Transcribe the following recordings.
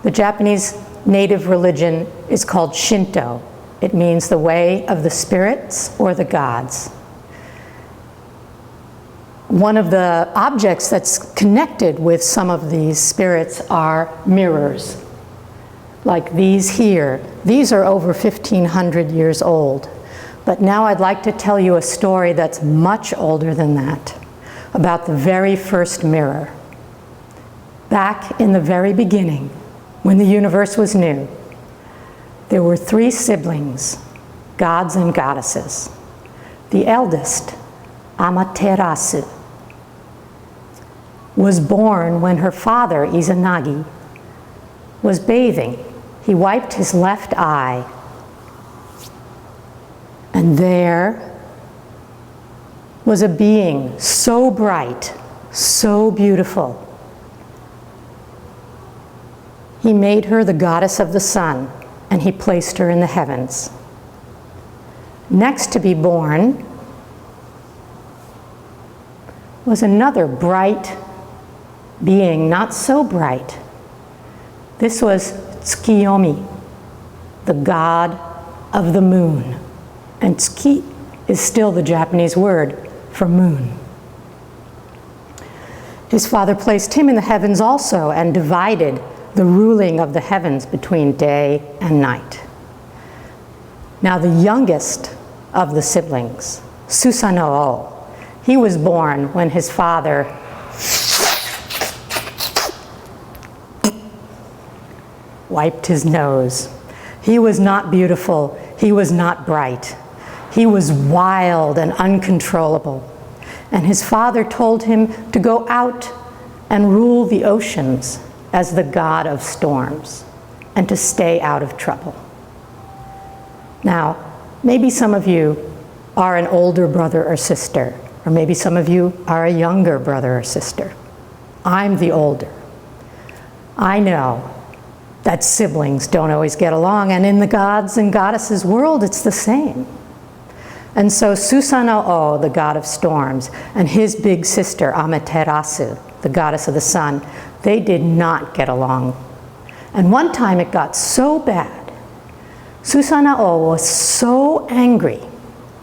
The Japanese native religion is called Shinto. It means the way of the spirits or the gods. One of the objects that's connected with some of these spirits are mirrors, like these here. These are over 1,500 years old. But now I'd like to tell you a story that's much older than that, about the very first mirror. Back in the very beginning, when the universe was new, there were 3 siblings, gods and goddesses. The eldest, Amaterasu, was born when her father, Izanagi, was bathing. He wiped his left eye, and there was a being so bright, so beautiful. He made her the goddess of the sun, and he placed her in the heavens. Next to be born was another bright being, not so bright. This was Tsukiyomi, the god of the moon. And Tsuki is still the Japanese word for moon. His father placed him in the heavens also and divided the ruling of the heavens between day and night. Now the youngest of the siblings, Susanoo, he was born when his father wiped his nose. He was not beautiful, he was not bright. He was wild and uncontrollable. And his father told him to go out and rule the oceans as the god of storms and to stay out of trouble. Now, maybe some of you are an older brother or sister, or maybe some of you are a younger brother or sister. I'm the older. I know that siblings don't always get along, and in the gods and goddesses world, it's the same. And so Susanoo, the god of storms, and his big sister, Amaterasu, the goddess of the sun, they did not get along. And one time it got so bad, Susanoo was so angry,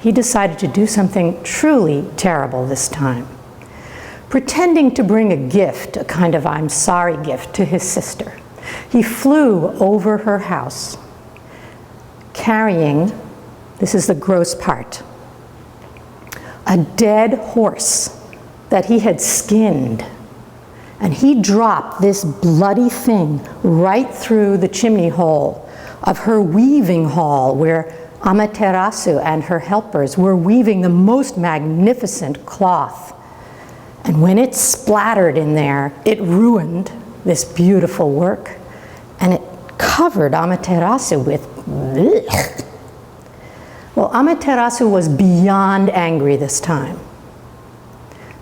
he decided to do something truly terrible this time. Pretending to bring a gift, a kind of I'm sorry gift, to his sister, he flew over her house, carrying, this is the gross part, a dead horse that he had skinned. And he dropped this bloody thing right through the chimney hole of her weaving hall, where Amaterasu and her helpers were weaving the most magnificent cloth. And when it splattered in there, it ruined this beautiful work, and it covered Amaterasu with blech. Well, Amaterasu was beyond angry this time.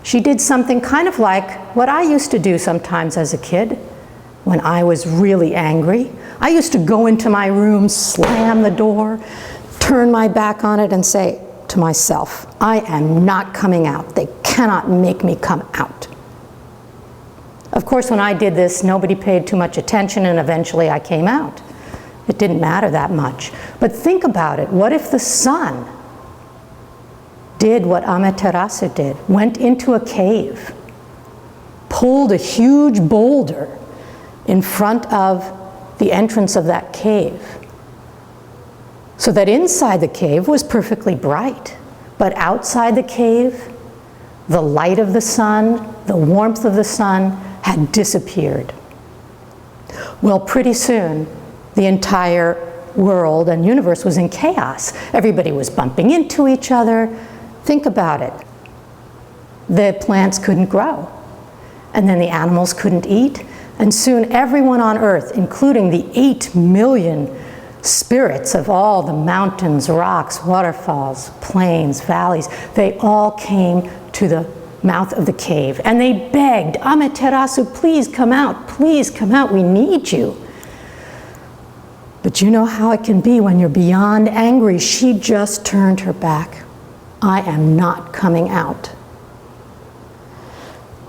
She did something kind of like what I used to do sometimes as a kid when I was really angry. I used to go into my room, slam the door, turn my back on it, and say to myself, I am not coming out. They cannot make me come out. Of course, when I did this, nobody paid too much attention, and eventually I came out. It didn't matter that much. But think about it. What if the sun did what Amaterasu did, went into a cave, pulled a huge boulder in front of the entrance of that cave, so that inside the cave was perfectly bright, but outside the cave, the light of the sun, the warmth of the sun had disappeared. Well, pretty soon, the entire world and universe was in chaos. Everybody was bumping into each other. Think about it. The plants couldn't grow, and then the animals couldn't eat, and soon everyone on Earth, including the 8 million spirits of all the mountains, rocks, waterfalls, plains, valleys, they all came to the mouth of the cave, and they begged, Amaterasu, please come out, we need you. But you know how it can be when you're beyond angry. She just turned her back. I am not coming out.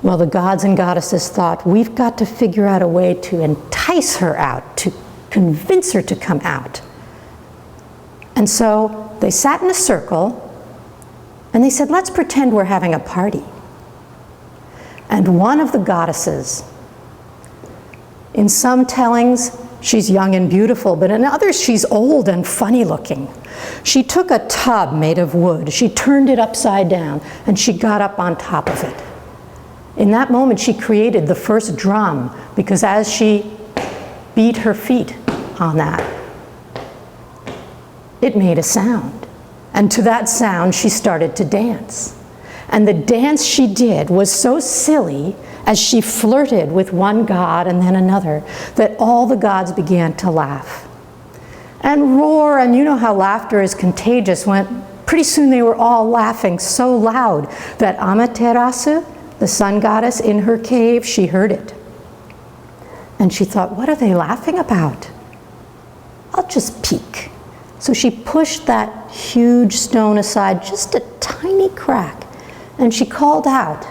Well, the gods and goddesses thought, we've got to figure out a way to entice her out, to convince her to come out. And so they sat in a circle and they said, let's pretend we're having a party. And one of the goddesses, in some tellings, she's young and beautiful, but in others, she's old and funny looking. She took a tub made of wood, she turned it upside down, and she got up on top of it. In that moment, she created the first drum, because as she beat her feet on that, it made a sound. And to that sound, she started to dance. And the dance she did was so silly, as she flirted with one god and then another, that all the gods began to laugh and roar. And you know how laughter is contagious. Pretty soon they were all laughing so loud that Amaterasu, the sun goddess in her cave, she heard it. And she thought, what are they laughing about? I'll just peek. So she pushed that huge stone aside, just a tiny crack, and she called out,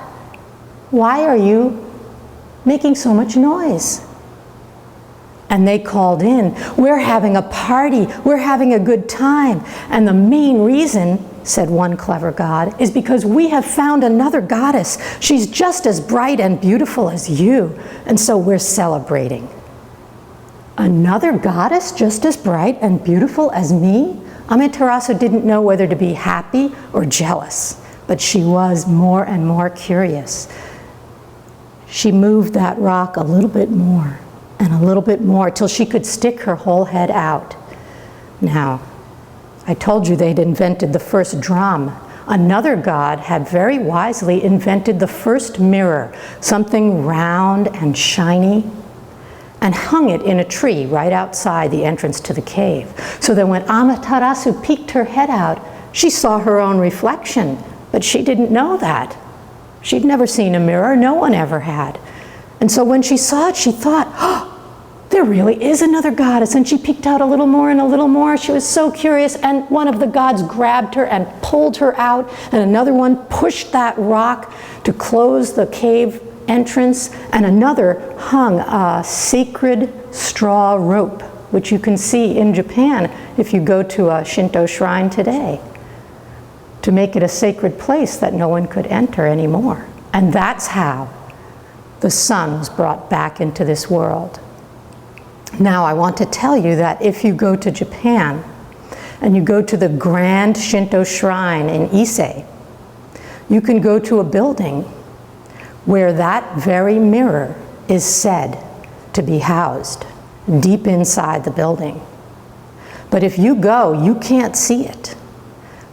why are you making so much noise? And they called in, we're having a party, we're having a good time. And the main reason, said one clever god, is because we have found another goddess. She's just as bright and beautiful as you, and so we're celebrating. Another goddess just as bright and beautiful as me? Amaterasu didn't know whether to be happy or jealous, but she was more and more curious. She moved that rock a little bit more and a little bit more till she could stick her whole head out. Now, I told you they'd invented the first drum. Another god had very wisely invented the first mirror, something round and shiny, and hung it in a tree right outside the entrance to the cave. So that when Amaterasu peeked her head out, she saw her own reflection, but she didn't know that. She'd never seen a mirror, no one ever had. And so when she saw it, she thought, oh, there really is another goddess. And she peeked out a little more and a little more. She was so curious, and one of the gods grabbed her and pulled her out, and another one pushed that rock to close the cave entrance, and another hung a sacred straw rope, which you can see in Japan if you go to a Shinto shrine today, to make it a sacred place that no one could enter anymore. And that's how the sun was brought back into this world. Now, I want to tell you that if you go to Japan and you go to the grand Shinto shrine in Ise, you can go to a building where that very mirror is said to be housed deep inside the building. But if you go, you can't see it.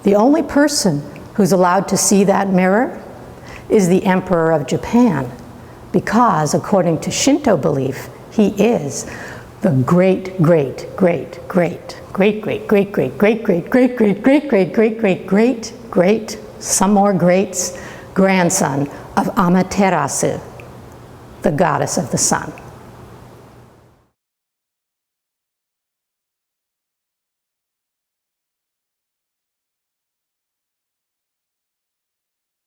The only person who's allowed to see that mirror is the Emperor of Japan, because according to Shinto belief, he is the great, great, great, great, great, great, great, great, great, great, great, great, great, great, great, great, great, great, some more greats, grandson of Amaterasu, the goddess of the sun.